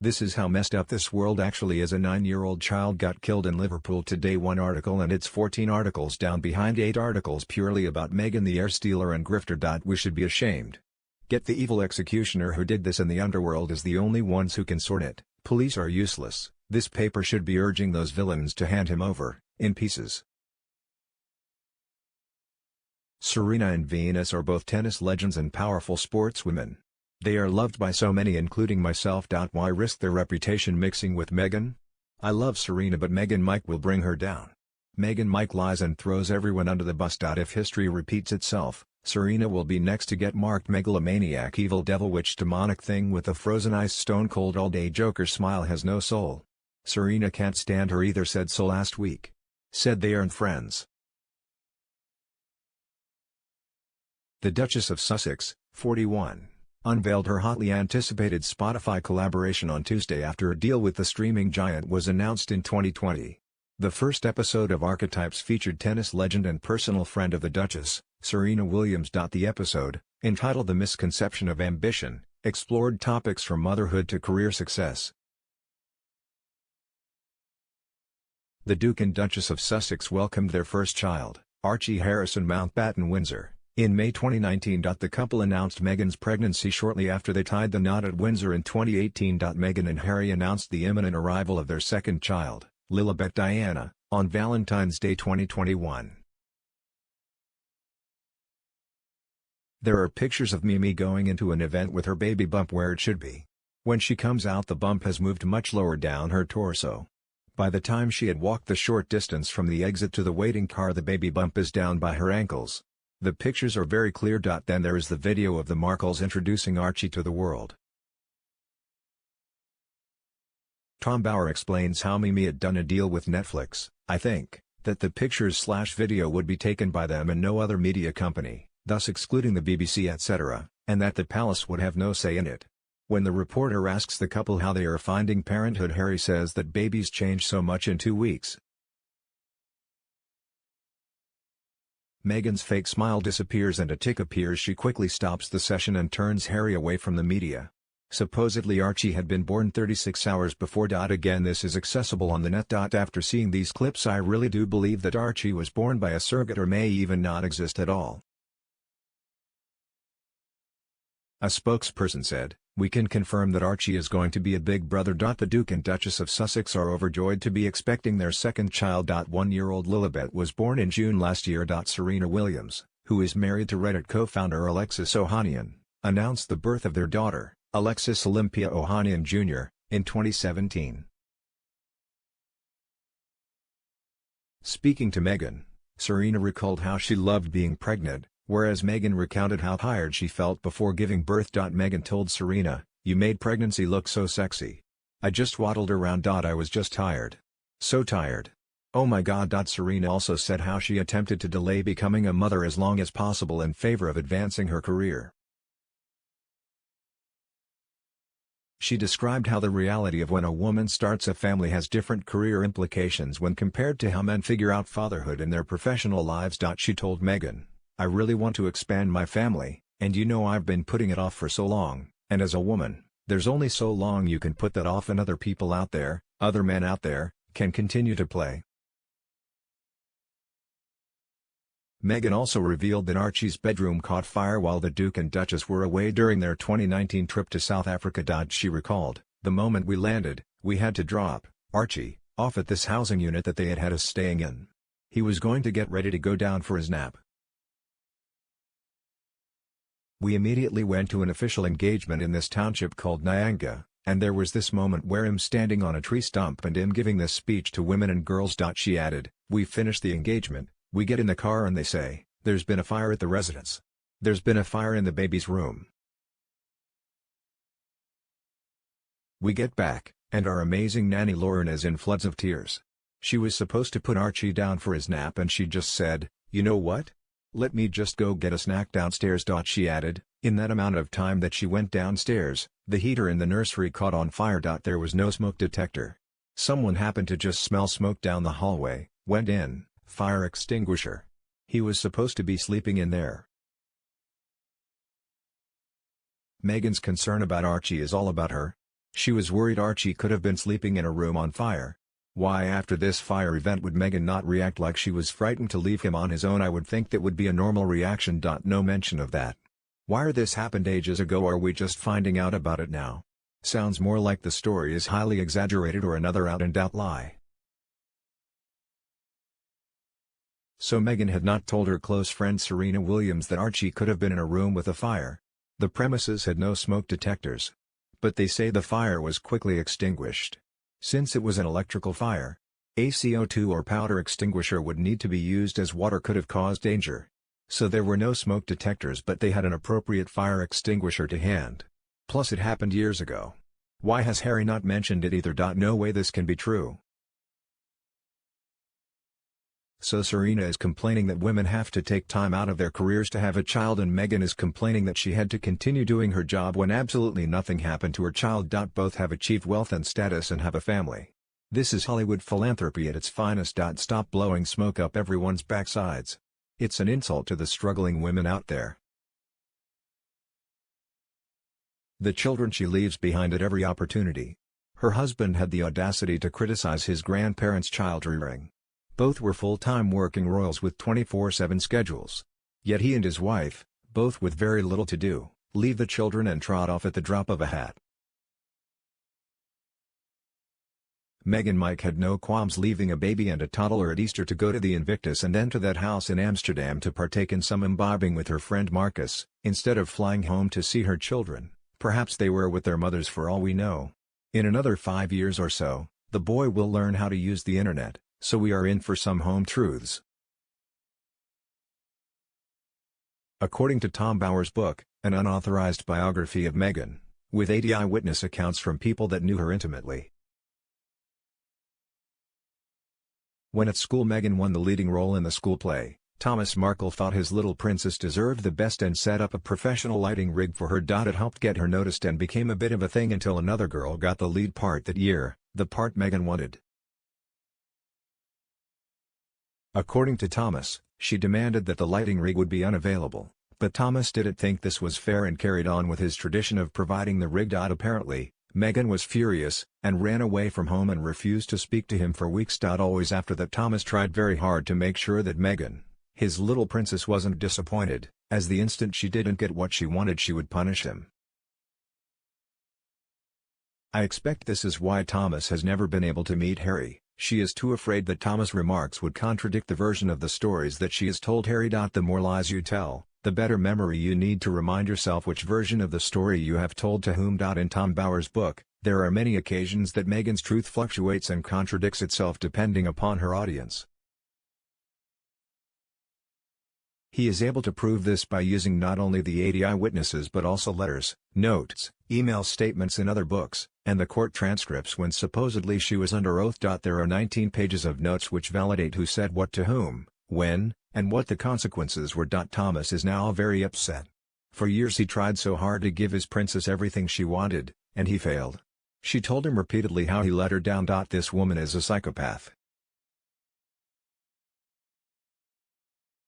This is how messed up this world actually is. A 9-year-old child got killed in Liverpool today. One article, and it's 14 articles down behind 8 articles purely about Meghan the heir stealer and grifter. We should be ashamed. Get the evil executioner who did this, and the underworld is the only ones who can sort it. Police are useless. This paper should be urging those villains to hand him over, in pieces. Serena and Venus are both tennis legends and powerful sportswomen. They are loved by so many, including myself. Why risk their reputation mixing with Meghan? I love Serena, but Meghan Mike will bring her down. Meghan Mike lies and throws everyone under the bus. If history repeats itself, Serena will be next to get marked megalomaniac, evil devil witch demonic thing with a frozen ice stone cold all day Joker smile, has no soul. Serena can't stand her either, said so last week. Said they aren't friends. The Duchess of Sussex, 41, unveiled her hotly anticipated Spotify collaboration on Tuesday after a deal with the streaming giant was announced in 2020. The first episode of Archetypes featured tennis legend and personal friend of the Duchess, Serena Williams. The episode, entitled The Misconception of Ambition, explored topics from motherhood to career success. The Duke and Duchess of Sussex welcomed their first child, Archie Harrison Mountbatten Windsor, in May 2019. The couple announced Meghan's pregnancy shortly after they tied the knot at Windsor in 2018. Meghan and Harry announced the imminent arrival of their second child, Lilibet Diana, on Valentine's Day 2021. There are pictures of Mimi going into an event with her baby bump where it should be. When she comes out, the bump has moved much lower down her torso. By the time she had walked the short distance from the exit to the waiting car, the baby bump is down by her ankles. The pictures are very clear. Then there is the video of the Markles introducing Archie to the world. Tom Bower explains how Mimi had done a deal with Netflix. I think that the pictures/video would be taken by them and no other media company, thus excluding the BBC etc., and that the palace would have no say in it. When the reporter asks the couple how they are finding parenthood, Harry says that babies change so much in 2 weeks. Meghan's fake smile disappears and a tick appears. She quickly stops the session and turns Harry away from the media. Supposedly Archie had been born 36 hours before. Again, this is accessible on the net. After seeing these clips, I really do believe that Archie was born by a surrogate or may even not exist at all. A spokesperson said, "We can confirm that Archie is going to be a big brother." The Duke and Duchess of Sussex are overjoyed to be expecting their second child. 1-year-old Lilibet was born in June last year. Serena Williams, who is married to Reddit co-founder Alexis Ohanian, announced the birth of their daughter, Alexis Olympia Ohanian Jr., in 2017. Speaking to Meghan, Serena recalled how she loved being pregnant, whereas Meghan recounted how tired she felt before giving birth. Meghan told Serena, "You made pregnancy look so sexy. I just waddled around. I was just tired. So tired. Oh my god." Serena also said how she attempted to delay becoming a mother as long as possible in favor of advancing her career. She described how the reality of when a woman starts a family has different career implications when compared to how men figure out fatherhood in their professional lives. She told Meghan, "I really want to expand my family, and I've been putting it off for so long, and as a woman, there's only so long you can put that off, and other people out there, other men out there, can continue to play." Meghan also revealed that Archie's bedroom caught fire while the Duke and Duchess were away during their 2019 trip to South Africa. She recalled, "The moment we landed, we had to drop Archie off at this housing unit that they had us staying in. He was going to get ready to go down for his nap. We immediately went to an official engagement in this township called Nyanga, and there was this moment where I'm standing on a tree stump and I'm giving this speech to women and girls." She added, "We finished the engagement, we get in the car and they say, 'There's been a fire at the residence. There's been a fire in the baby's room.' We get back, and our amazing nanny Lauren is in floods of tears. She was supposed to put Archie down for his nap and she just said, 'You know what? Let me just go get a snack downstairs.'" She added, "In that amount of time that she went downstairs, the heater in the nursery caught on fire. There was no smoke detector. Someone happened to just smell smoke down the hallway, went in, fire extinguisher. He was supposed to be sleeping in there." Meghan's concern about Archie is all about her. She was worried Archie could have been sleeping in a room on fire. Why after this fire event would Meghan not react like she was frightened to leave him on his own? I would think that would be a normal reaction. No mention of that. Why this happened ages ago, or are we just finding out about it now? Sounds more like the story is highly exaggerated or another out-and-out lie. So Meghan had not told her close friend Serena Williams that Archie could have been in a room with a fire. The premises had no smoke detectors. But they say the fire was quickly extinguished. Since it was an electrical fire, a CO2 or powder extinguisher would need to be used, as water could have caused danger. So there were no smoke detectors, but they had an appropriate fire extinguisher to hand. Plus it happened years ago. Why has Harry not mentioned it either? No way this can be true. So Serena is complaining that women have to take time out of their careers to have a child, and Meghan is complaining that she had to continue doing her job when absolutely nothing happened to her child. Both have achieved wealth and status and have a family. This is Hollywood philanthropy at its finest. Stop blowing smoke up everyone's backsides. It's an insult to the struggling women out there. The children she leaves behind at every opportunity. Her husband had the audacity to criticize his grandparents' child rearing. Both were full-time working royals with 24/7 schedules. Yet he and his wife, both with very little to do, leave the children and trot off at the drop of a hat. Meghan Mike had no qualms leaving a baby and a toddler at Easter to go to the Invictus and then to that house in Amsterdam to partake in some imbibing with her friend Marcus, instead of flying home to see her children. Perhaps they were with their mothers for all we know. In another 5 years or so, the boy will learn how to use the internet. So we are in for some home truths. According to Tom Bower's book, an unauthorized biography of Meghan, with 80 eyewitness accounts from people that knew her intimately. When at school Meghan won the leading role in the school play, Thomas Markle thought his little princess deserved the best and set up a professional lighting rig for her. It helped get her noticed and became a bit of a thing until another girl got the lead part that year, the part Meghan wanted. According to Thomas, she demanded that the lighting rig would be unavailable, but Thomas didn't think this was fair and carried on with his tradition of providing the rig. Apparently, Meghan was furious, and ran away from home and refused to speak to him for weeks. Always after that, Thomas tried very hard to make sure that Meghan, his little princess, wasn't disappointed, as the instant she didn't get what she wanted she would punish him. I expect this is why Thomas has never been able to meet Harry. She is too afraid that Thomas' remarks would contradict the version of the stories that she has told Harry. The more lies you tell, the better memory you need to remind yourself which version of the story you have told to whom. In Tom Bower's book, there are many occasions that Meghan's truth fluctuates and contradicts itself depending upon her audience. He is able to prove this by using not only the 80 eyewitnesses but also letters, notes, email statements in other books, and the court transcripts when supposedly she was under oath. There are 19 pages of notes which validate who said what to whom, when, and what the consequences were. Thomas is now very upset. For years he tried so hard to give his princess everything she wanted, and he failed. She told him repeatedly how he let her down. This woman is a psychopath.